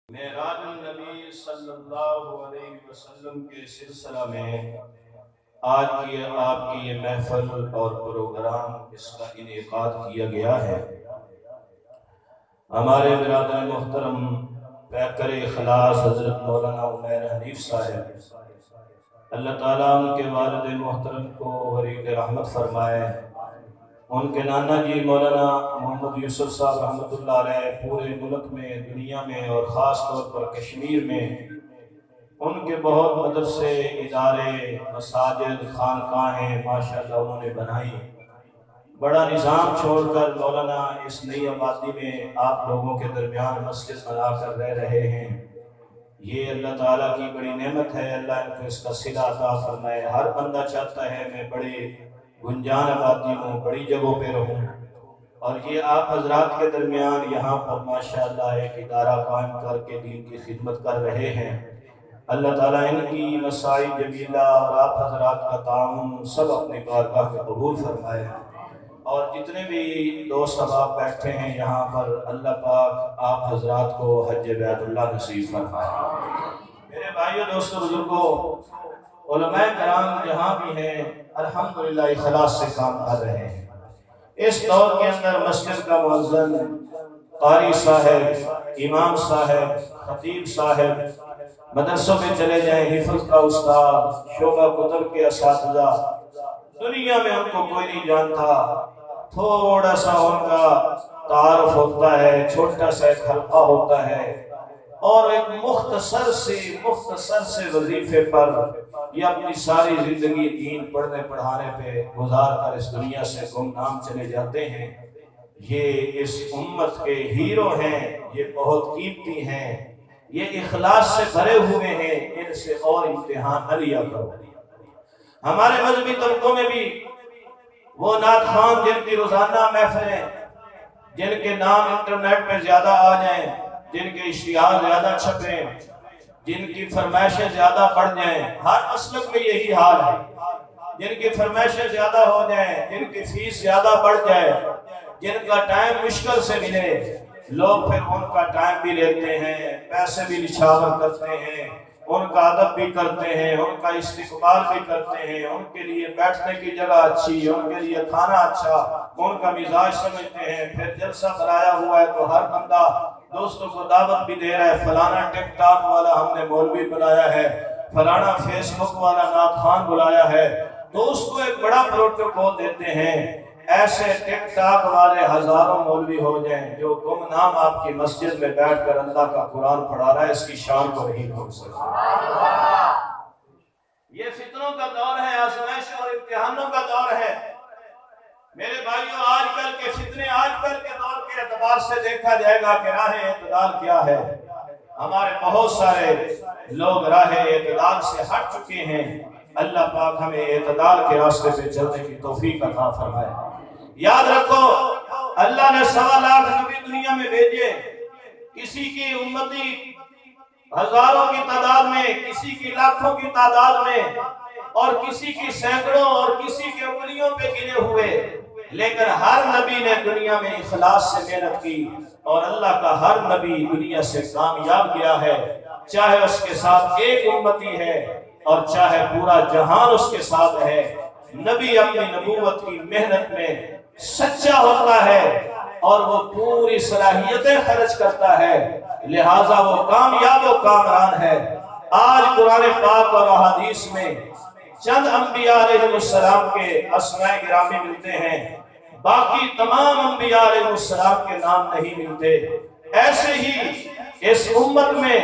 معراج النبی صلی اللہ علیہ وسلم کے سلسلہ میں آج کی آپ کی یہ محفل اور پروگرام اس کا انعقاد کیا گیا ہے۔ ہمارے برادر محترم پیکر اخلاص حضرت مولانا عمیر حنیف صاحب، اللہ تعالیٰ ان کے والد محترم کو غریق رحمت فرمائے۔ ان کے نانا جی مولانا محمد یوسف صاحب رحمۃ اللہ علیہ پورے ملک میں، دنیا میں اور خاص طور پر کشمیر میں ان کے بہت مدرسے، ادارے، مساجد، خانقاہیں ماشاءاللہ انہوں نے بنائی۔ بڑا نظام چھوڑ کر مولانا اس نئی آبادی میں آپ لوگوں کے درمیان مسجد بنا کر رہ رہے ہیں۔ یہ اللہ تعالیٰ کی بڑی نعمت ہے، اللہ ان کو اس کا صلہ عطا فرمائے۔ ہر بندہ چاہتا ہے میں بڑے گنجان آبادی ہوں، بڑی جگہوں پہ رہوں، اور یہ آپ حضرات کے درمیان یہاں پر ماشاءاللہ ایک ادارہ قائم کر کے دین کی خدمت کر رہے ہیں۔ اللہ تعالیٰ ان کی مساعی جمیلہ اور آپ حضرات کا تعاون سب اپنے بارگاہ میں قبول فرمائے، اور جتنے بھی دوست احباب بیٹھے ہیں یہاں پر اللہ پاک آپ حضرات کو حج بیت اللہ نصیب فرمائے۔ میرے بھائیو، دوستو، بزرگوں، علماء کرام جہاں بھی ہیں الحمدللہ اخلاص سے کام کر رہے ہیں۔ اس دور کے اندر مسجد کا مؤذن، قاری صاحب، امام صاحب، خطیب صاحب، مدرسوں میں چلے جائیں، حفظ کا استاد، شعبہ کتب کے اساتذہ، دنیا میں ان کو کوئی نہیں جانتا۔ تھوڑا سا ان کا تعارف ہوتا ہے، چھوٹا سا ایک حلقہ ہوتا ہے، اور ایک مختصر سے وظیفے پر یہ اپنی ساری زندگی دین پڑھنے پڑھانے پہ گزار کر اس دنیا سے گمنام چلے جاتے ہیں۔ یہ اس امت کے ہیرو ہیں، یہ بہت قیمتی ہیں، یہ اخلاص سے بھرے ہوئے ہیں، ان سے اور امتحان نہ لیا کرو۔ ہمارے مذہبی طبقوں میں بھی وہ نعت خوان جن کی روزانہ محفلیں، جن کے نام انٹرنیٹ پہ زیادہ آ جائیں، جن کے اشتہار زیادہ چھپیں، جن کی فرمائشیں زیادہ بڑھ جائیں، ہر مسلک میں یہی حال ہے۔ جن کی فرمائشیں زیادہ ہو جائیں، جن کی فیس زیادہ بڑھ جائے، جن کا ٹائم مشکل سے ملے، لوگ پھر ان کا ٹائم بھی لیتے ہیں، پیسے بھی نچھاور کرتے ہیں، ان کا ادب بھی کرتے ہیں، ان کا استقبال بھی کرتے ہیں، ان کے لیے بیٹھنے کی جگہ اچھی، ان کے لیے کھانا اچھا، ان کا مزاج سمجھتے ہیں۔ پھر جلسہ بنایا ہوا ہے تو ہر بندہ دوستوں کو دعوت بھی دے رہا ہے، فلانا ٹک ٹاک والا ہم نے مولوی بلایا ہے، فلانا فیس بک والا نعت خوان بلایا ہے، تو اس کو ایک بڑا پروٹوکول دیتے ہیں۔ ایسے ٹک ٹاک والے ہزاروں مولوی ہو جائیں جو گمنام آپ کی مسجد میں بیٹھ کر اللہ کا قرآن پڑھا رہا ہے، اس کی شان کو نہیں بھول سکتے۔ یہ فتنوں کا دور ہے، آزمائش اور امتحانوں کا دور ہے۔ میرے بھائیوں، آج کل کے فتنے، آج کل کے دور کے اعتبار سے دیکھا جائے گا کہ راہ اعتدال کیا ہے۔ ہمارے بہت سارے لوگ راہ اعتدال سے ہٹ چکے ہیں۔ اللہ پاک ہمیں اعتدال کے راستے پہ چلنے کی توفیق عطا فرمائے۔ یاد رکھو، اللہ نے 1.25 لاکھ نبی دنیا میں بھیجے، کسی کی امتی ہزاروں کی تعداد میں، کسی کی لاکھوں کی تعداد میں، اور کسی کی سینکڑوں اور کسی کے انگلیوں پہ گنے ہوئے، لیکن ہر نبی نے دنیا میں اخلاص سے محنت کی، اور اللہ کا ہر نبی دنیا سے کامیاب گیا ہے، چاہے اس کے ساتھ ایک امتی ہے اور چاہے پورا جہان اس کے ساتھ ہے۔ نبی اپنی نبوت کی محنت میں سچا ہوتا ہے اور وہ پوری صلاحیتیں خرچ کرتا ہے، لہٰذا وہ کامیاب و کامران ہے۔ آج قرآن پاک اور احادیث میں چند انبیاء علیہ السلام کے اسماء گرامی ملتے ہیں، باقی تمام انبیاء علیہ السلام کے نام نہیں ملتے۔ ایسے ہی اس امت میں،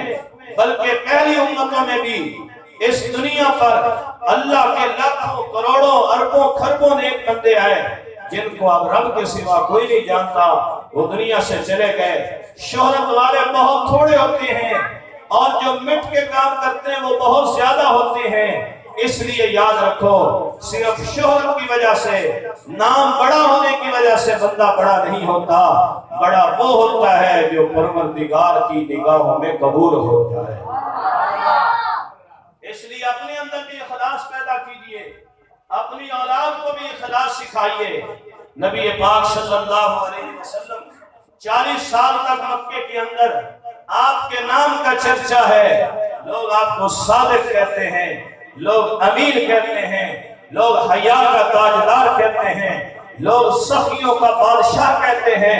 بلکہ پہلی امتوں میں بھی، اس دنیا پر اللہ کے لاکھوں کروڑوں اربوں خربوں نیک بندے آئے جن کو اب رب کے سوا کوئی نہیں جانتا، وہ دنیا سے چلے گئے۔ شہرت والے بہت تھوڑے ہوتے ہیں اور جو مٹ کے کام کرتے ہیں وہ بہت زیادہ ہوتے ہیں۔ اس لیے یاد رکھو، صرف شہرت کی وجہ سے، نام بڑا ہونے کی وجہ سے بندہ بڑا نہیں ہوتا، بڑا وہ ہوتا ہے جو پروردگار کی نگاہوں میں قبول ہو جائے۔ اس لیے اپنے اندر بھی اخلاص پیدا کیجئے، اپنی اولاد کو بھی اخلاص سکھائیے۔ نبی پاک صلی اللہ علیہ وسلم 40 سال تک مکے کے اندر آپ کے نام کا چرچا ہے، لوگ آپ کو صادق کہتے ہیں، لوگ امین کہتے ہیں، لوگ حیا کا تاجدار کہتے ہیں، لوگ سخیوں کا بادشاہ کہتے ہیں۔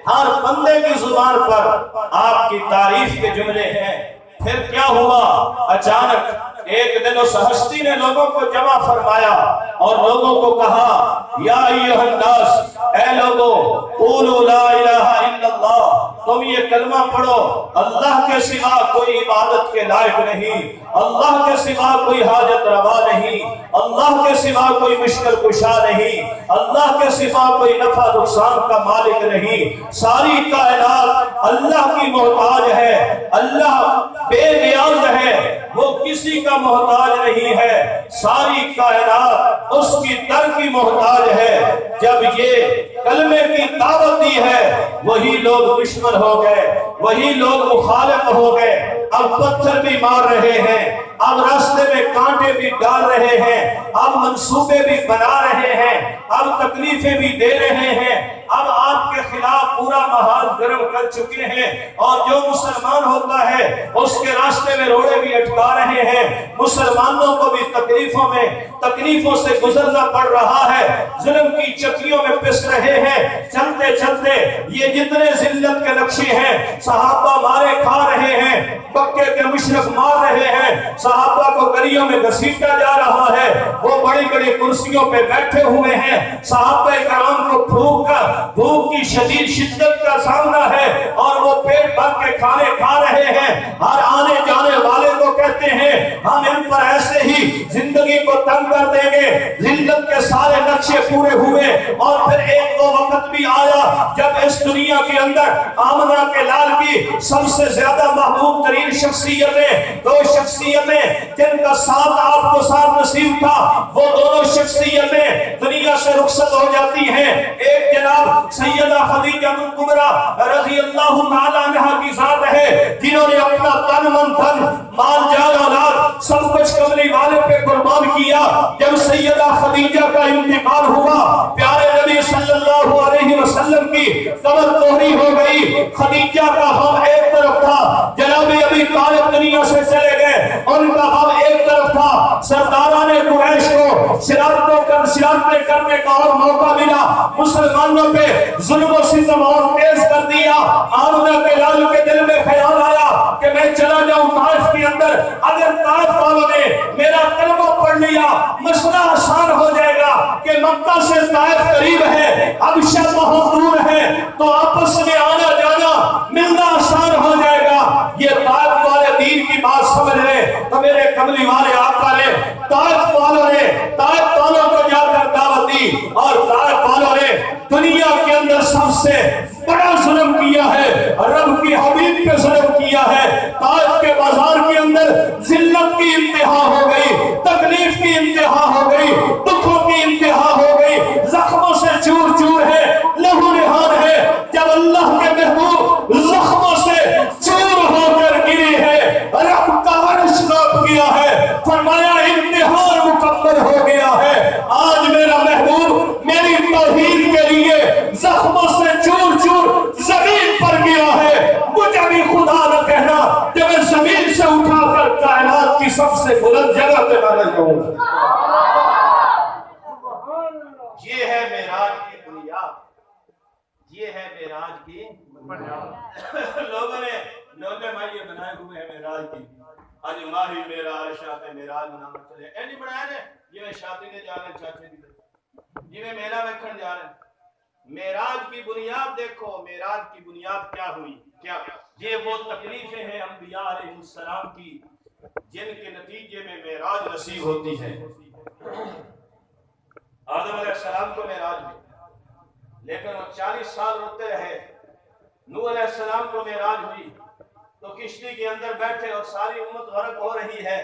ہر بندے کی زبان پر آپ کی تعریف کے جملے ہیں۔ پھر کیا ہوا؟ اچانک ایک دن اس ہستی نے لوگوں کو جمع فرمایا اور لوگوں کو کہا، یا ایھا الناس، اے لوگو، قولوا لا الہ الا اللہ، تم یہ کلمہ پڑھو، اللہ کے سوا کوئی عبادت کے لائق نہیں، اللہ کے سوا کوئی حاجت روا نہیں، اللہ کے سوا کوئی مشکل کشا نہیں، اللہ کے سوا کوئی نفع نقصان کا مالک نہیں، ساری کائنات اللہ کی محتاج ہے، اللہ بے نیاز ہے، وہ کسی کا محتاج نہیں ہے، ساری کائنات اس کی در کی محتاج ہے۔ جب یہ کلمے کی دعوت دی ہے، وہی لوگ دشمن ہو گئے، وہی لوگ مخالف ہو گئے، اب پتھر بھی مار رہے ہیں، اب راستے میں کانٹے بھی ڈال رہے ہیں، اب منصوبے بھی بنا رہے ہیں، اب تکلیفیں بھی دے رہے ہیں، اب آپ کے خلاف پورا محال گرم کر چکے ہیں، اور جو مسلمان ہوتا ہے اس کے راستے میں روڑے بھی اٹکا رہے ہیں، مسلمانوں کو بھی تکلیفوں سے گزرنا پڑ رہا ہے، ظلم کی چکیوں میں پس رہے ہیں۔ چلتے چلتے یہ جتنے ذلت کے نقشے ہیں، صحابہ مارے کھا رہے ہیں، مکے کے مشرک مار رہے ہیں، صحابہ کو گلیوں میں گھسیٹا جا رہا ہے، وہ بڑی بڑی کرسیوں پہ بیٹھے ہوئے ہیں، صحابہ کرام کو بھوک کی شدید شدت کا سامنا ہے اور وہ پیٹ بھر کے کھانے کھا رہے ہیں۔ ہر آنے جانے والے کو کہتے ہیں، ہم ان پر ایسے ہی زندگی کو تنگ کر دیں گے۔ ذلت کے سارے نقشے پورے ہوئے، اور پھر ایک وہ وقت بھی آیا جب اس دنیا کے اندر آمنہ کے لال کی سب سے زیادہ محبوب ترین شخصیتیں، دو شخصیتیں جن کا ساتھ آپ کو ساتھ نصیب تھا، وہ دونوں شخصیتیں دنیا سے رخصت ہو جاتی ہیں۔ ایک جناب سیدہ خدیجہ کبریٰ رضی اللہ تعالیٰ عنہا کی ذات ہے، جنہوں نے اپنا تن من دھن مال جان اولاد سب کچھ کملی والے پہ قربان کیا۔ جب سیدہ خدیجہ کا انتقال ہوا، پیارے نبی صلی اللہ علیہ وسلم کی قبر توہری ہو گئی۔ خدیجہ کا غم ایک طرف تھا، جناب ابی طالب دنیا سے چلے گئے، ان کا غم ایک طرف تھا، سرداران قریش کو شرارتیں کرنے کا اور موقع ملا، مسلمانوں پہ ظلم و ستم اور تیز کر دیا۔ آمنہ کے لال کے دل میں خیال آیا کہ میں چلا جاؤں طائف کے اندر، اگر طائف والوں نے میرا کلمہ پڑھ لیا مسئلہ آسان ہو جائے گا کہ مکہ سے طائف قریب ہے، حبشہ بہت دور ہے، تو آپس میں آنا جانا ملنا آسان ہو جائے گا۔ یہ طائف والے دین کی بات سمجھ لیں تو میرے کملی والے آقا نے طائف والوں کو جا کر دعوت دی، اور طائف والوں نے دنیا کے اندر سب سے بڑا ظلم کیا ہے، رب کی حبیب پہ ظلم کیا ہے۔ طائف کے بازار کے اندر ذلت کی انتہا ہو گئی، تکلیف کی انتہا ہو گئی، دکھوں کی انتہا ہو گئی، زخموں سے چور چور ہے، لہو نہان ہے۔ جب اللہ کے محبوب زخموں سے چور ہو کر گری ہے، رب کا عرش کانپ گیا ہے، فرمایا امتحان مکمل ہو گیا ہے۔ آج میرا محبوب میری توحید کے لیے زخموں سے چور چور زمین پر گیا ہے، مجھے بھی خدا نہ کہنا کہ میں زمین سے اٹھا کر کائنات کی سب سے بلند جگہ پہ نہ لے جاؤں۔ یہ ہے معراج کی بنیاد، یہ ہے معراج کی بنیاد۔ لوگوں نے نولے مائیے بنائے ہوئے ہیں معراج کی، آج ماہی معراج شاہ معراج منانا چلے، اے نہیں بنایا نے جی میں شادی نے جا رہے چاچے دی جی میں میلہ ویکھن جا رہے۔ معراج کی بنیاد دیکھو، معراج کی بنیاد کیا ہوئی؟ کیا یہ وہ تکلیفیں ہیں انبیاء علیہ السلام کی جن کے نتیجے میں معراج نصیب ہوتی ہے۔ آدم علیہ السلام کو معراج ہوئی، لیکن وہ 40 سال روتے رہے۔ نوح علیہ السلام کو معراج ہوئی تو کشتی کے اندر بیٹھے اور ساری امت غرق ہو رہی ہے۔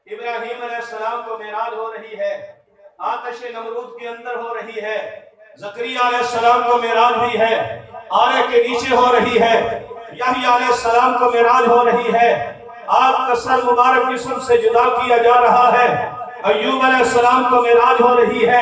ابراہیم علیہ السلام کو معراج ہو رہی ہے، آتش نمرود کے اندر ہو رہی ہے۔ زکریا علیہ السلام کو معراج ہوئی ہے، آرے کے نیچے ہو رہی ہے۔ یحییٰ علیہ السلام کو معراج ہو رہی ہے، آگ کا سر مبارک جسم سے جدا کیا جا رہا ہے۔ ایوب علیہ السلام کو معراج ہو رہی ہے،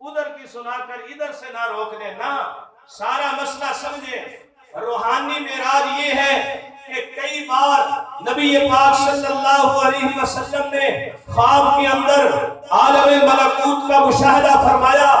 ادھر کی سنا کر ادھر سے نہ روکنے، نہ سارا مسئلہ سمجھے۔ روحانی معراج یہ ہے کہ کئی بار نبی پاک صلی اللہ علیہ وسلم نے خواب کے اندر عالم ملکوت کا مشاہدہ فرمایا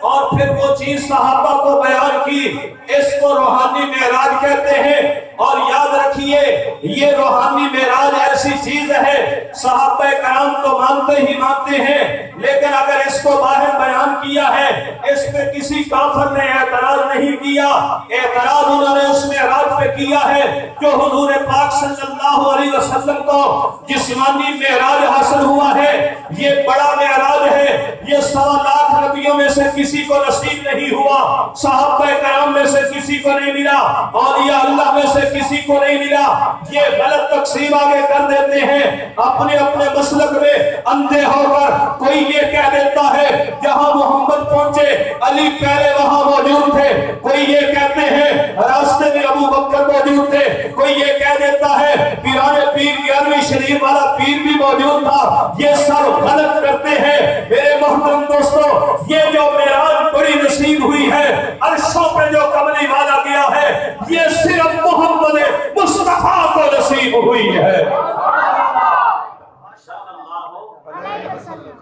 اور پھر وہ چیز صحابہ کو بیان کی، اس کو روحانی معراج کہتے ہیں۔ اور یاد رکھیے یہ روحانی معراج ایسی چیز ہے صحابہ کرام تو مانتے ہی مانتے ہیں، لیکن اگر اس کو باہر بیان کیا ہے، اس پہ کسی کافر نے اعتراض نہیں کیا، اعتراض انہوں نے اس معراج پہ کیا ہے جو حضور پاک صلی اللہ علیہ وسلم کو جسمانی معراج حاصل ہوا ہے۔ یہ بڑا معراج ہے، یہ 1.25 لاکھ نبیوں میں سے کسی کو نصیب نہیں ہوا، صحابہ کرام میں سے کسی کو نہیں ملا، اولیاء اللہ میں سے کسی کو نہیں ملا۔ یہ غلط تقسیم آگے کر دیتے ہیں اپنے اپنے مسلک میں اندھے ہو کر۔ کوئی یہ کہہ دیتا ہے جہاں محمد پہنچے علی پہلے وہاں موجود تھے، کوئی یہ کہتے ہیں راستے میں ابو بکر موجود تھے، کوئی یہ کہہ دیتا ہے پیران پیر 11ویں شریف والا پیر بھی موجود تھا۔ یہ سب غلط کرتے ہیں میرے محترم دوستو۔ یہ جو معراج بڑی نصیب ہوئی ہے، عرشوں پہ جو کملی والا گیا ہے، یہ صرف محمد مصطفیٰ کو نصیب ہوئی ہے۔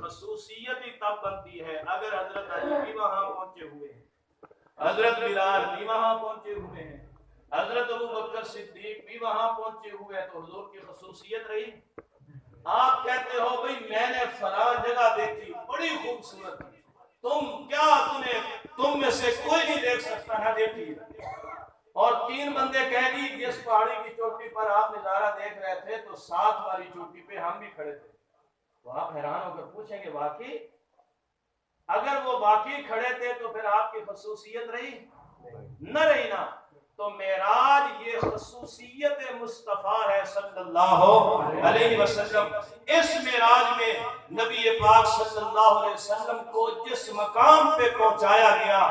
خصوصیت ہی تب بنتی ہے اگر حضرت علی بھی وہاں پہنچے ہوئے ہیں، حضرت بلال بھی وہاں پہنچے ہوئے ہیں، حضرت ابو بکر صدیق بھی وہاں پہنچے ہوئے ہیں، تو حضور کی خصوصیت رہی۔ آپ کہتے ہو بھئی میں نے فلاں جگہ دیکھی بڑی خوبصورت، تم میں سے کوئی نہیں دیکھ سکتا، نہ دیکھی۔ اور 3 بندے کہہ دی جس پہاڑی کی چوٹی پر آپ نظارہ دیکھ رہے تھے تو 7 والی چوٹی پہ ہم بھی کھڑے تھے، تو آپ حیران ہو کر پوچھیں گے واقعی؟ اگر وہ واقعی کھڑے تھے تو پھر آپ کی خصوصیت رہی نہ رہی نا۔ تو معراج یہ خصوصیت مصطفیٰ ہے صلی اللہ علیہ وسلم۔ اس معراج میں نبی پاک صلی اللہ علیہ وسلم کو جس مقام پہ پہنچایا گیا،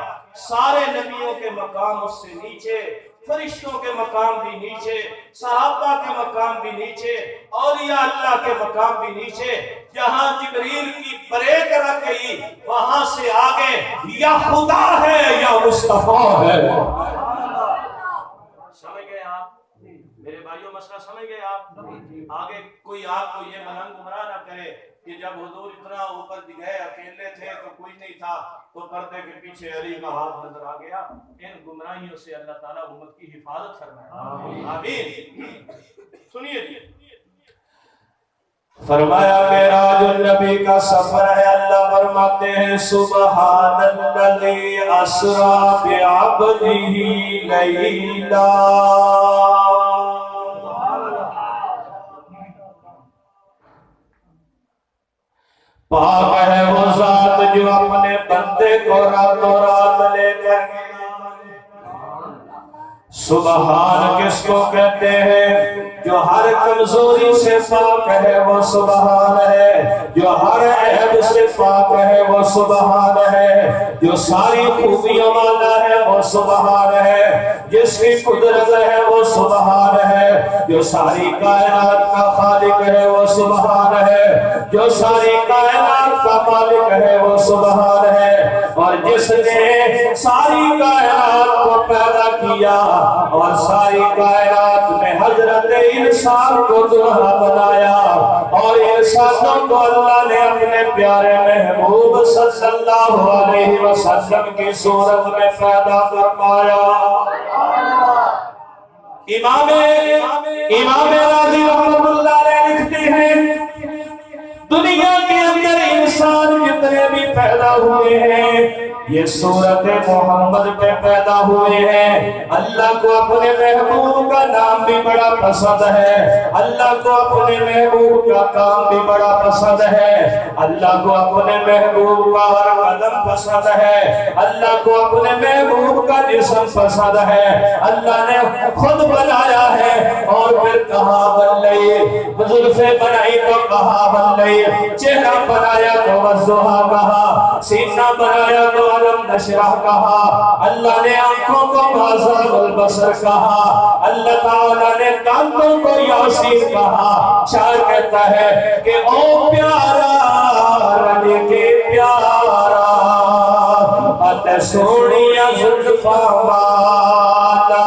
سارے نبیوں کے مقام اس سے نیچے، فرشتوں کے مقام بھی نیچے، صحابہ کے مقام بھی نیچے، اولیاء اللہ کے مقام بھی نیچے۔ جہاں جبریل کی بریک رکھ گئی وہاں سے آگے یا خدا ہے یا مصطفیٰ ہے۔ سمجھ گئے آپ میرے بھائیوں؟ مسئلہ سمجھ گئے آپ؟ آگے کوئی آپ کو یہ ملنگ گمراہ نہ کرے کہ جب حضور اتنا اوپر گئے اکیلے تھے تو کوئی نہیں تھا تو پردے کے پیچھے علی کا ہاتھ نظر آ گیا۔ ان گمراہیوں سے اللہ تعالیٰ امت کی حفاظت فرمائے، آمین۔ سنیے جی، فرمایا معراج النبی کا سفر ہے۔ اللہ فرماتے ہیں سبحان الذی اسری بعبدہ لیلا، پاک ہے وہ ذات جو اپنے بندے کو راتوں رات لے کر گیا۔ سبحان کس کو کہتے ہیں؟ جو ہر کمزوری سے پاک ہے وہ سبحان ہے، جو ہر عیب سے پاک ہے وہ سبحان ہے، جو ساری خوبیوں والا ہے وہ سبحان ہے، جس کی قدرت ہے وہ سبحان ہے، جو ساری کائنات کا خالق ہے وہ سبحان ہے، جو ساری کائنات کا مالک ہے وہ سبحان ہے، اور جس نے ساری کائنات کو پیدا کیا اور ساری کائنات میں حضرت انسان کو دلہا بنایا، اور انسانوں کو اللہ نے اپنے پیارے محبوب صلی اللہ علیہ وسلم کی صورت میں پیدا فرمایا۔ امام راضی رحمۃ اللہ علیہ لکھتے ہیں دنیا کے اندر انسان جتنے بھی پیدا ہوئے ہیں یہ صورت محمد پہ پیدا ہوئے ہیں۔ اللہ کو اپنے محبوب کا نام بھی بڑا پسند ہے، اللہ کو اپنے محبوب کا کام بھی بڑا پسند ہے، اللہ کو اپنے محبوب کا ہر قدم پسند ہے، اللہ کو اپنے محبوب کا جسم پسند ہے۔ اللہ نے خود بنایا ہے اور پھر کہا بن لئی، زلفیں بنائی تو کہا بن لئی، چہرہ بنایا تو والضحیٰ کہا، سینہ بنایا تو علم نشرح کہا، اللہ نے آنکھوں کو بازار البصر کہا، اللہ تعالیٰ نے دانتوں کو یاسین کہا۔ شاعر کہتا ہے کہ او پیارا رب کے پیارا تے سونیاں زلفاں والا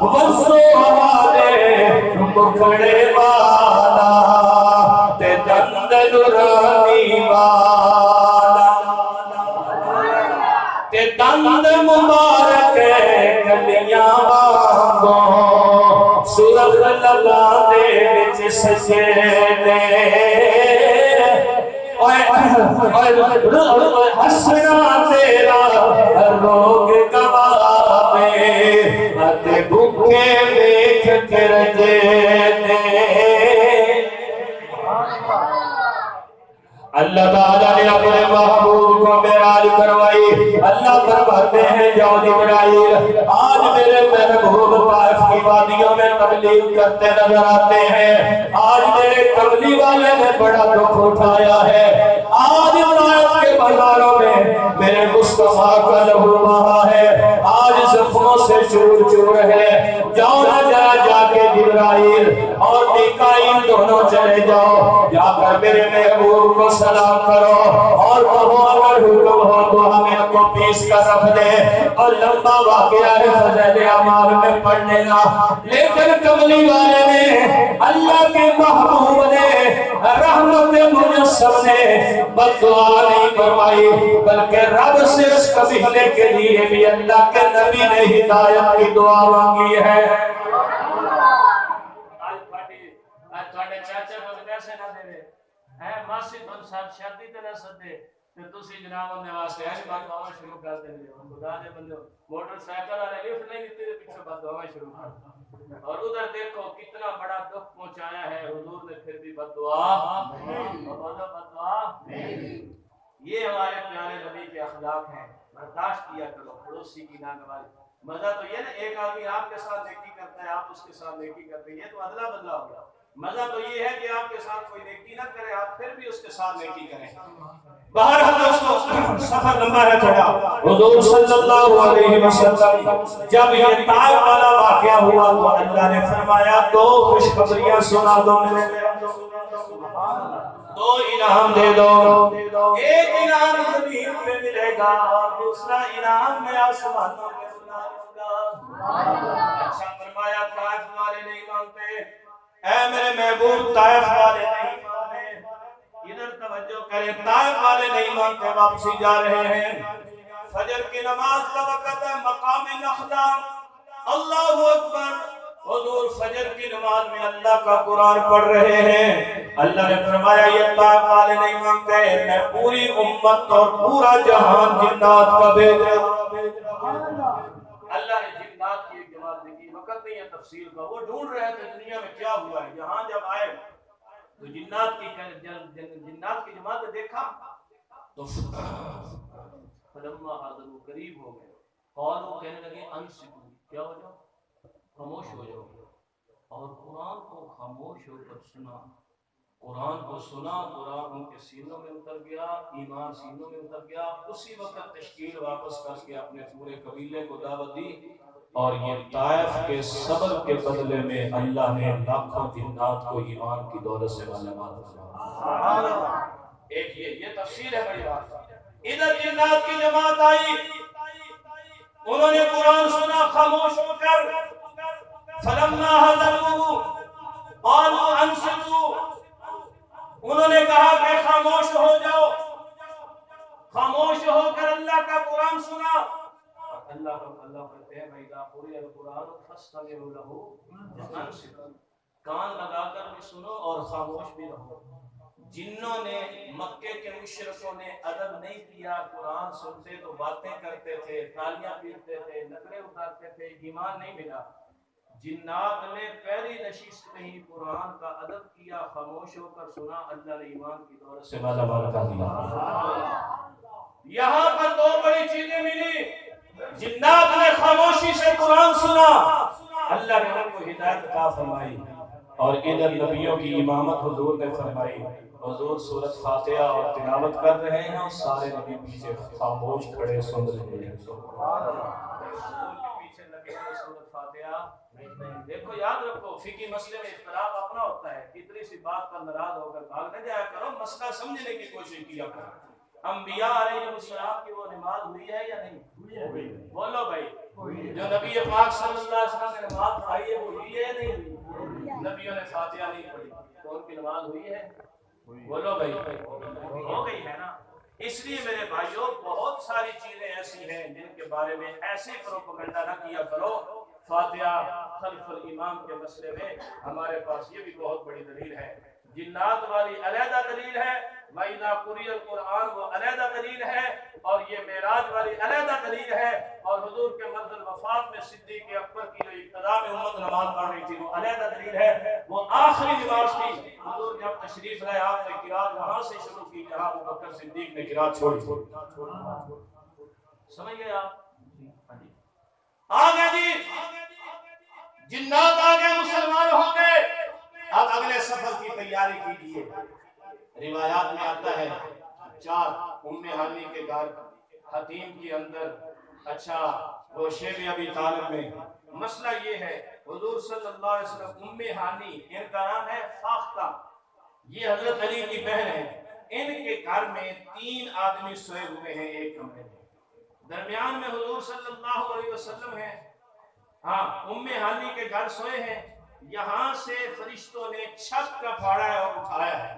وسو والے مکھڑے والا تے دند نورانی والا تے دند مبارک گلیاں وانگوں سرخ لباں دے وچ سجے نے حسنا تیرا روگ گواوے اتے بھوکے دیکھ کے رجے نے اللہ تعالیٰ نے اپنے محبوب کو معراج کروائی اللہ فرماتے ہیں جاؤ جبرائیل آج میرے محبوب طائف کی وادیوں میں تبلیغ کرتے نظر آتے ہیں آج میرے کملی والے نے بڑا دکھ اٹھایا ہے آج طائف کے بازاروں میں میرے مصطفیٰ کا لہو بہا ہے آج زخموں سے چور چور ہے جاؤ نہ جا کے جبرائیل اور میکائیل دونوں چلے جاؤ جا کر میرے محبوب کو سلام کرو اور کہو اگر حکم ہو تو ہم ان کو پیس کر رکھ دے اور لمبا واقعہ ہے فضائل اعمال میں پڑھنے گا لیکن کملی والے نے اللہ کے محبوب نے رحمت مجسم نے بد دعا نہیں کروائی بلکہ رب سے اس قبیلے کے لیے بھی اللہ کے نبی نے ہدایت کی دعا مانگی ہے ماسی تن ساتھ شادی تے نہ سدے تے تسی جناب نے واسطے ہے بات دعا شروع کر دے خدا دے بندے موٹر سائیکل والے لفٹ نہیں دیتے پیچھے بات دعا شروع کر اور ادھر دیکھو کتنا بڑا دکھ پہنچایا ہے حضور نے پھر بھی بد دعا بولو بد دعا یہ ہمارے پیارے نبی کے اخلاق ہیں برداشت کیا کرو پڑوسی کی ناگواری مزہ تو یہ نا ایک آدمی آپ کے ساتھ نیکی کرتا ہے آپ اس کے ساتھ نیکی کرتے ہیں یہ تو ادلا بدلا ہوگا مزہ تو یہ ہے کہ آپ کے ساتھ کوئی نیکی نہ کرے آپ پھر بھی اس کے ساتھ نیکی کریں بہرحال دوستو سفر لمبا ہے تھوڑا حضور صلی اللہ علیہ وسلم جب یہ طائف والا واقعہ ہوا تو اللہ نے فرمایا دو خوشخبریاں سنا دو دو انعام دے دو ایک انعام زمین پہ ملے گا اور دوسرا انعام میں آسمانوں میں سنا دوں گا اچھا فرمایا طائف والے نہیں مانتے اے میرے محبوب طائف والے نہیں مانتے ادھر توجہ کریں طائف والے نہیں مانتے واپسی جا رہے ہیں فجر کی نماز کا وقت ہے مقام نخلا اللہ اکبر حضور فجر کی نماز میں اللہ کا قرآن پڑھ رہے ہیں اللہ نے فرمایا یہ طائف والے نہیں مانتے میں پوری امت اور پورا جہان جنات کا بھیج اللہ نے جنات کی ایک جماعت دیکھی وقت نہیں ہے تفسیر کا وہ ڈھونڈ رہے تھے دنیا میں کیا ہوا ہے یہاں جب آئے تو جنات کی جماعت نے دیکھا تو فلما حاضروا قریب ہو گئے قالوا کہنے لگے انصتوا کیا ہو جاؤ خاموش ہو جاؤ اور قرآن کو خاموش ہو کر سنا قرآن کو سنا قرآن ان کے سینوں میں اتر گیا ایمان سینوں میں اتر گیا اسی وقت تشکیل واپس کر کے اپنے پورے قبیلے کو دعوت دی اور یہ طائف کے صبر کے بدلے میں اللہ نے لاکھوں جنات کو ایمان کی دولت سے مالامال فرمایا ایک یہ تفسیر ہے بڑی بات ادھر جنات کی جماعت آئی انہوں نے قرآن سنا خاموش ہو کر فلما حضروا قالوا انصتوا انہوں نے کہا کہ خاموش ہو جاؤ خاموش ہو کر اللہ کا قرآن سنا اللہ کہتے ہیں بھائی قرئ القرآن فاستمعوا له وانصتوا کان لگا کر بھی سنو اور خاموش بھی رہو جنوں نے مکے کے مشرکوں نے ادب نہیں کیا قرآن سنتے تو باتیں کرتے تھے تالیاں پیٹتے تھے نخرے اتارتے تھے ایمان نہیں ملا جنات نے پہلی نشست میں ہی قرآن کا ادب کیا خاموش ہو کر سنا اللہ نے ایمان کی دولت سے مالا مال کر دیا یہاں پر دو بڑی چیزیں ملی جنات نے خاموشی سے قرآن سنا اللہ نے ان کو ہدایت عطا فرمائی اور ادھر نبیوں کی امامت حضور نے فرمائی حضور سورۃ فاتحہ اور تلاوت کر رہے ہیں اور سارے نبی پیچھے خاموش کھڑے سن رہے ہیں سبحان اللہ پیچھے لگے ہیں سورۃ فاتحہ دیکھو یاد رکھو فقہی مسئلے میں اختلاف اپنا ہوتا ہے اتنی سی بات پر ناراض ہو کر بھاگ نہ جایا کرو مسئلہ سمجھنے کی کوشش کیا کرو انبیاء علیہم کی وہ نماز ہوئی ہے یا نہیں؟ بولو بھائی، جو نبی پاک صلی اللہ علیہ وسلم نے نماز پڑھی ہے وہ ہوئی ہے یا نہیں ہوئی؟ نبیوں نے فاتحہ نہیں پڑھی تو ان کی نماز ہوئی ہے؟ بولو بھائی، ہو گئی ہے نا۔ اس لیے میرے بھائیوں بہت ساری چیزیں ایسی ہیں جن کے بارے میں ایسے پروپیگنڈا نہ کیا کرو۔ فاتحہ خلف الامام کے مسئلے میں ہمارے پاس یہ بھی بہت بڑی دلیل ہے، جنات والی علیحدہ دلیل ہے، وَإِذَا قُرِئَ الْقُرْآنُ وہ علیحدہ دلیل ہے، اور یہ معراج والی علیحدہ دلیل ہے، اور حضور کے مرض الوفات میں صدیق اکبر کی جو ابتدا میں امت نماز پڑھ رہی تھی وہ علیحدہ دلیل ہے۔ وہ آخری نماز تھی، حضور جب تشریف لائے آپ نے قرات وہاں سے شروع کی جہاں ابوبکر صدیق نے قرات چھوڑی۔ سمجھ گئے آپ؟ آگے جی، جنات آگے مسلمان ہو گئے، اب اگلے سفر کی تیاری کیجیے۔ روایات میں آتا ہے 4 ام ہانی کے گھر، حتیم کے اندر، اچھا وہ شیب ابی طالب میں۔ مسئلہ یہ ہے حضور صلی اللہ علیہ وسلم، ام ہانی ان کا نام ہے فاختہ، یہ حضرت علی کی بہن ہے، ان کے گھر میں 3 آدمی سوئے ہوئے ہیں ایک کمرے میں، درمیان میں حضور صلی اللہ علیہ وسلم ہیں، ہاں ام ہانی کے گھر سوئے ہیں۔ یہاں سے فرشتوں نے چھت کا پھاڑا ہے اور اٹھایا ہے،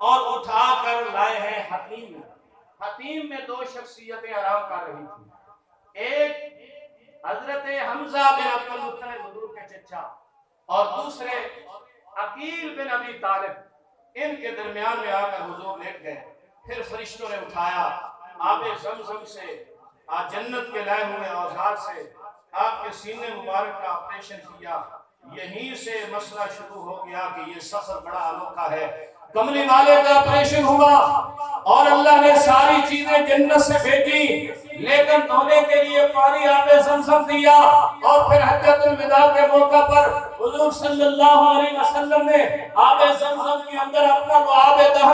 اور اٹھا کر لائے ہیں حتیم میں۔ حتیم میں 2 شخصیتیں آرام کر رہی تھیں، ایک حضرت حمزہ بن عبد المطلب حضور کے چچا، اور دوسرے عقیل بن ابی طالب۔ ان کے درمیان میں آ کر حضور لیٹ گئے، پھر فرشتوں نے اٹھایا، آب زمزم سے، جنت کے لائے ہوئے اوزار سے آپ کے سینے مبارک کا آپریشن کیا۔ یہیں سے مسئلہ شروع ہو گیا کہ یہ سفر بڑا انوکھا ہے۔ کملی والے کا آپریشن ہوا اور اللہ نے ساری چیزیں جنت سے بھیجی، لیکن دھونے کے لیے پانی آب زمزم دیا، اور پھر حجۃ الوداع کے موقع پر حضور صلی اللہ علیہ وسلم نے آب زمزم کے اندر اپنا لعاب